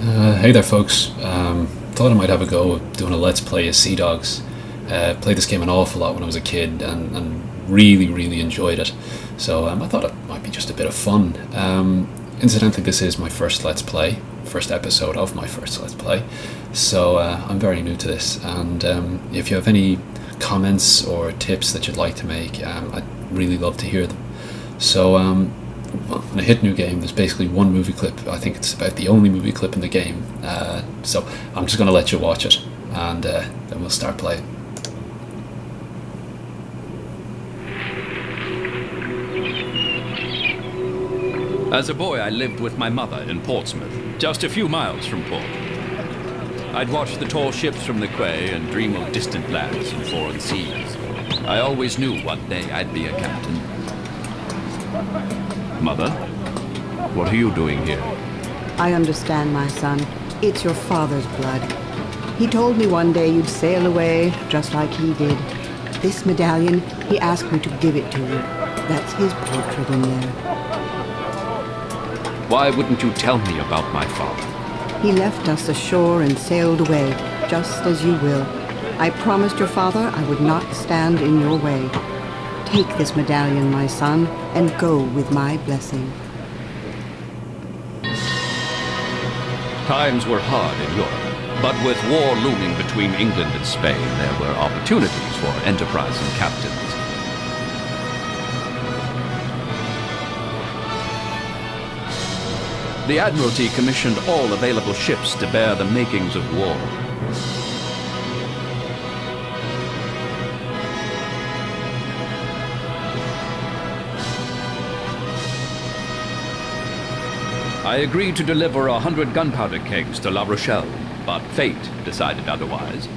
Hey there, folks. Thought I might have a go at doing a Let's Play of Sea Dogs. Played this game an awful lot when I was a kid and really enjoyed it. So I thought it might be just a bit of fun. Incidentally, this is my first Let's Play, first episode of my first Let's Play. So I'm very new to this, and if you have any comments or tips that you'd like to make, I'd really love to hear them. So when I hit new game, there's basically one movie clip. I think it's about the only movie clip in the game. So I'm just going to let you watch it, and then we'll start playing. As a boy, I lived with my mother in Portsmouth, just a few miles from port. I'd watch the tall ships from the quay and dream of distant lands and foreign seas. I always knew one day I'd be a captain. Mother, what are you doing here? I understand, my son. It's your father's blood. He told me one day you'd sail away just like he did. This medallion, he asked me to give it to you. That's his portrait in there. Why wouldn't you tell me about my father? He left us ashore and sailed away, just as you will. I promised your father I would not stand in your way. Take this medallion, my son, and go with my blessing. Times were hard in Europe, but with war looming between England and Spain, there were opportunities for enterprising captains. The Admiralty commissioned all available ships to bear the makings of war. I agreed to deliver 100 gunpowder kegs to La Rochelle, but fate decided otherwise.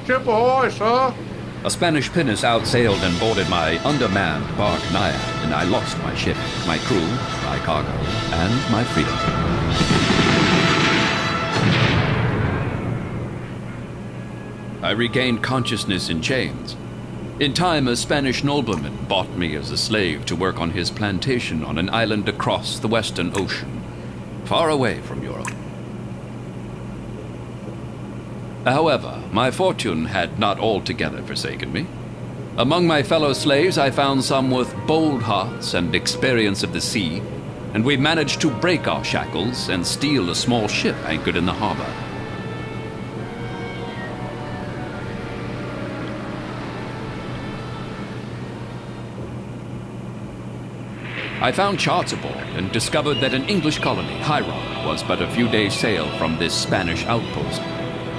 Ship ahoy, sir! A Spanish pinnace outsailed and boarded my undermanned bark Naiad, and I lost my ship, my crew, my cargo, and my freedom. I regained consciousness in chains. In time, a Spanish nobleman bought me as a slave to work on his plantation on an island across the Western Ocean, far away from Europe. However, my fortune had not altogether forsaken me. Among my fellow slaves, I found some with bold hearts and experience of the sea, and we managed to break our shackles and steal a small ship anchored in the harbor. I found charts aboard and discovered that an English colony, High Rock, was but a few days' sail from this Spanish outpost.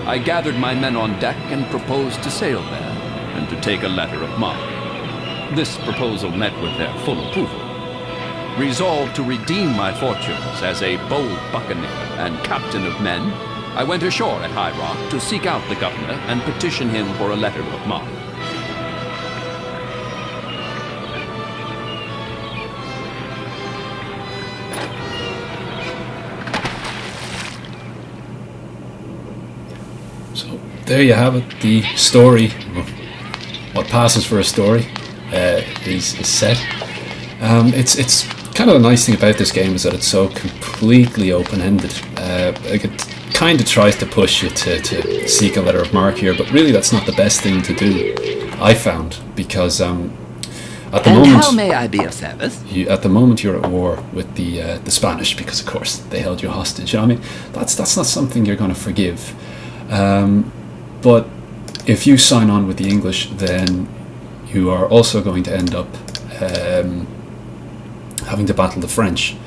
I gathered my men on deck and proposed to sail there, and to take a letter of marque. This proposal met with their full approval. Resolved to redeem my fortunes as a bold buccaneer and captain of men, I went ashore at High Rock to seek out the governor and petition him for a letter of marque. So there you have it. The story, what passes for a story, is set. It's kind of the nice thing about this game is that it's so completely open-ended. Like it kind of tries to push you to seek a letter of marque here, but really that's not the best thing to do, I found, because at the moment, how may I be of service? At the moment you're at war with the Spanish, because of course they held you hostage. I mean, that's not something you're going to forgive. But if you sign on with the English, then you are also going to end up having to battle the French.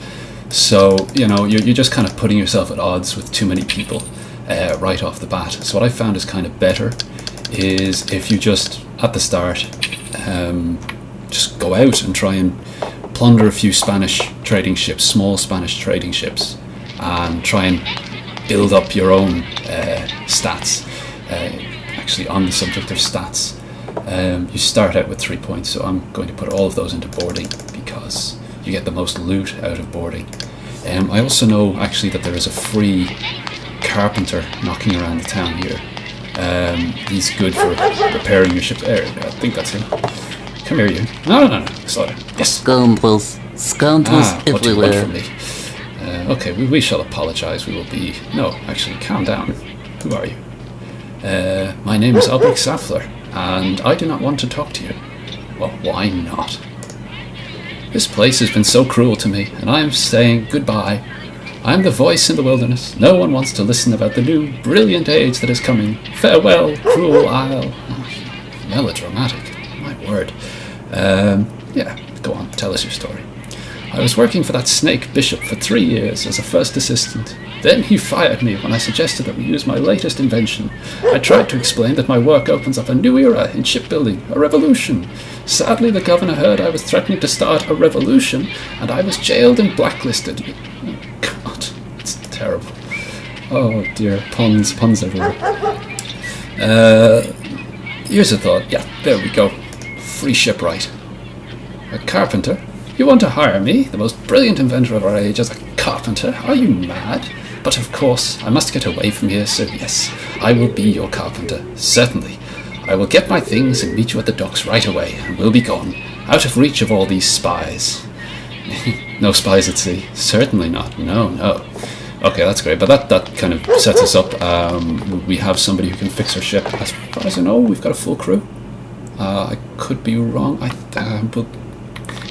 So, you know, you're just kind of putting yourself at odds with too many people right off the bat. So what I found is kind of better is if you just, at the start, just go out and try and plunder a few Spanish trading ships, small Spanish trading ships, and try and build up your own stats. Actually, on the subject of stats, you start out with 3 points, so I'm going to put all of those into boarding because you get the most loot out of boarding. I also know actually that there is a free carpenter knocking around the town here. He's good for repairing your ship's air. I think that's him. Come here, you. No. Slow down. Yes. Scoundrels What do you want everywhere. from me? Okay, we shall apologize. We will be... No, actually, calm down. Who are you? My name is Albrecht Saffler, and I do not want to talk to you. Well, why not? This place has been so cruel to me, and I am saying goodbye. I am the voice in the wilderness. No one wants to listen about the new, brilliant age that is coming. Farewell, cruel isle. Oh, melodramatic. My word. Yeah, go on, tell us your story. I was working for that snake bishop for 3 years as a first assistant. Then he fired me when I suggested that we use my latest invention. I tried to explain that my work opens up a new era in shipbuilding, a revolution. Sadly, the governor heard I was threatening to start a revolution, and I was jailed and blacklisted. Oh, God, it's terrible. Oh dear, puns everywhere. Here's a thought. Yeah, there we go. Free shipwright. A carpenter? You want to hire me, the most brilliant inventor of our age, as a carpenter? Are you mad? But of course, I must get away from here, so yes, I will be your carpenter. Certainly. I will get my things and meet you at the docks right away, and we'll be gone, out of reach of all these spies. No spies at sea? Certainly not. No. Okay, that's great, but that kind of sets us up. We have somebody who can fix our ship. As far as I know, we've got a full crew. I could be wrong. We'll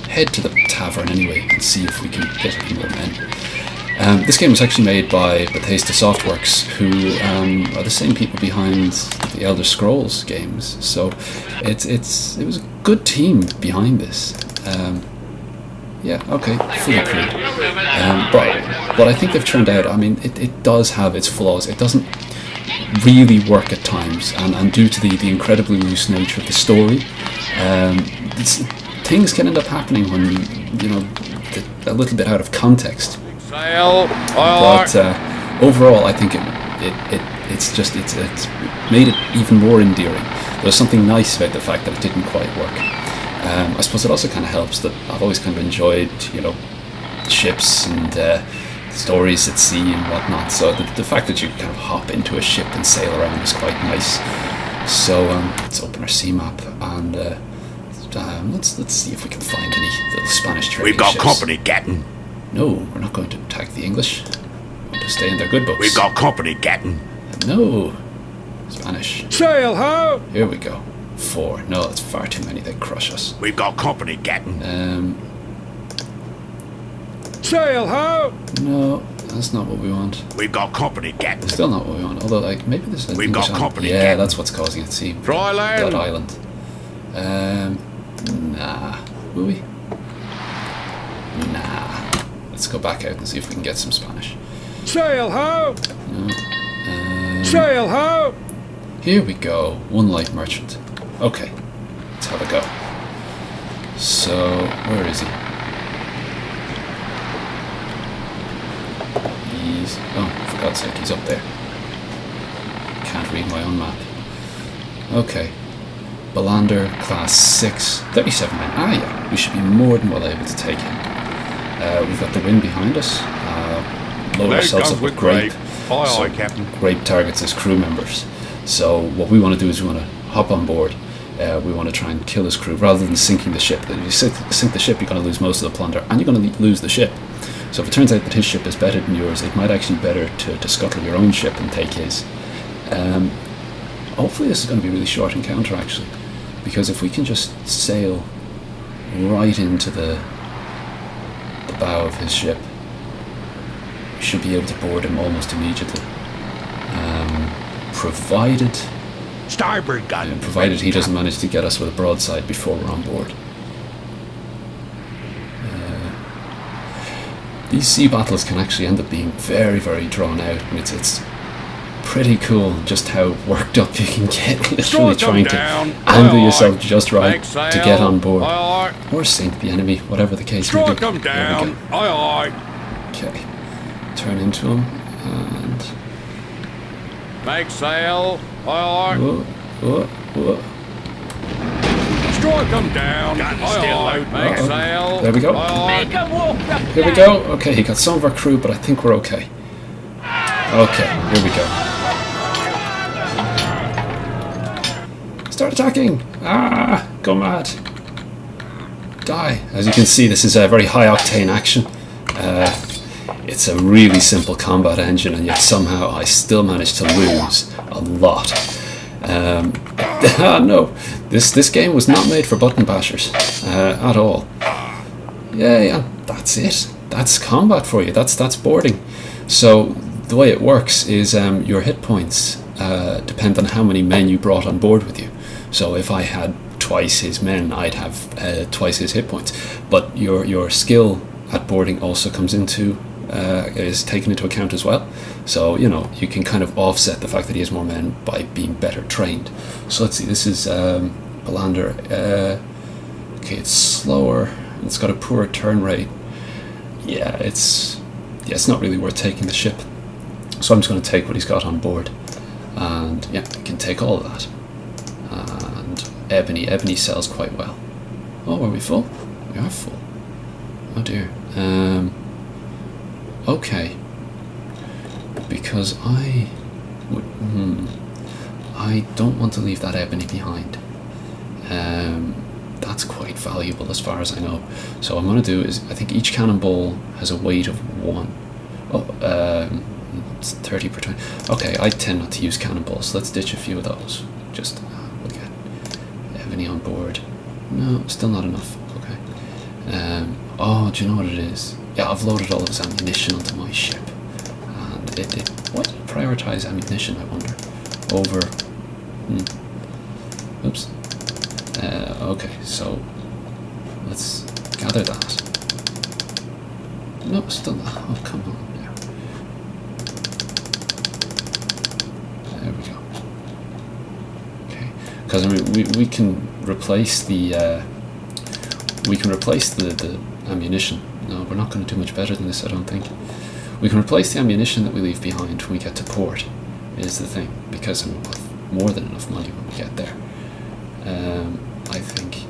head to the tavern anyway and see if we can get any more men. This game was actually made by Bethesda Softworks, who are the same people behind the Elder Scrolls games. So it was a good team behind this. Yeah, okay, fully crew. But what I think they've turned out, I mean, it does have its flaws. It doesn't really work at times, and due to the incredibly loose nature of the story, things can end up happening when, you know, a little bit out of context. But overall, I think it's made it even more endearing. There's something nice about the fact that it didn't quite work. I suppose it also kind of helps that I've always kind of enjoyed, you know, ships and stories at sea and whatnot. So the fact that you kind of hop into a ship and sail around is quite nice. So let's open our sea map and let's see if we can find any little Spanish trading We've got ships. company, Captain. No, we're not going to attack the English. We're going to stay in their good books. We've got company, Captain. No. Spanish. Sail ho! Here we go. 4. No, that's far too many. They crush us. We've got company, Captain. Sail ho! No, that's not what we want. We've got company, Captain. Still not what we want. Although, like, maybe there's an We've English got island. company, Yeah, Captain. that's what's causing it. See, Dry land. that island. Nah. Will we? Nah. Let's go back out and see if we can get some Spanish. Sail ho! No. Sail ho! Here we go. One light merchant. Okay. Let's have a go. So, where is he? Oh, for God's sake, he's up there. Can't read my own map. Okay. Belander, class 6, 37 men. Ah, yeah, we should be more than well able to take him. We've got the wind behind us. Load ourselves up with grape. Aye, Captain. Grape targets as crew members. So what we want to do is we want to hop on board. We want to try and kill his crew rather than sinking the ship. If you sink the ship, you're going to lose most of the plunder, and you're going to lose the ship. So if it turns out that his ship is better than yours, it might actually be better to scuttle your own ship and take his. Hopefully this is going to be a really short encounter, actually, because if we can just sail right into the bow of his ship, we should be able to board him almost immediately. Provided Starboard gun. provided he doesn't manage to get us with a broadside before we're on board. These sea battles can actually end up being very, very drawn out, and it's pretty cool just how worked up you can get, literally trying to angle yourself just right to get on board. Or sink the enemy, whatever the case may be. Strike them down. Aye, aye. Okay. Turn into him and... Make sail. Aye, aye. Whoa. Strike them down. Gun Aye, still aye. out. Make sail. There we go. Aye, aye. Here we go. Okay, he got some of our crew, but I think we're okay. Okay, here we go. Start attacking! Ah! Go mad! Die! As you can see, this is a very high octane action. it's a really simple combat engine, and yet somehow I still managed to lose a lot. No, this game was not made for button bashers at all. Yeah, that's it. That's combat for you. That's boarding. So the way it works is your hit points depend on how many men you brought on board with you. So if I had twice his men, I'd have twice his hit points. But your skill at boarding also comes into is taken into account as well. So you can kind of offset the fact that he has more men by being better trained. So let's see. This is Belander. Okay, it's slower. It's got a poorer turn rate. Yeah, it's not really worth taking the ship. So I'm just going to take what he's got on board, and yeah, we can take all of that. And Ebony sells quite well. Oh, are we full? We are full. Oh dear. Okay. Because I don't want to leave that Ebony behind. That's quite valuable as far as I know. So what I'm going to do is, I think each cannonball has a weight of 1. Oh, it's 30 per 20. Okay, I tend not to use cannonballs. Let's ditch a few of those. Just we'll get Ebony on board. No, still not enough. Okay. Oh, do you know what it is? Yeah, I've loaded all of his ammunition onto my ship, and why did it prioritize ammunition, I wonder, over. Oops. Okay, so let's gather that. No, still not. Oh, come on. There we go. Okay, because I mean, we can replace the ammunition. No, we're not going to do much better than this, I don't think. We can replace the ammunition that we leave behind when we get to port, is the thing, because I mean, we'll have more than enough money when we get there. I think,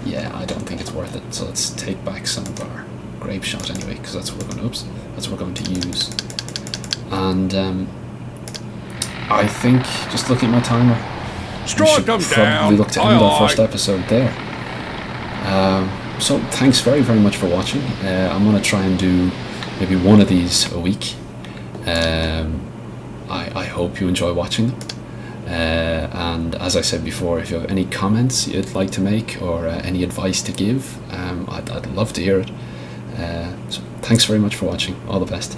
yeah, I don't think it's worth it. So let's take back some of our grape shot anyway, because that's what we're going to. Oops, that's what we're going to use. And I think, just looking at my timer, Strike them probably down. look to end our first episode there. So thanks very much for watching. I'm going to try and do maybe one of these a week. I hope you enjoy watching them. And as I said before, if you have any comments you'd like to make, or any advice to give, I'd love to hear it. So thanks very much for watching. All the best.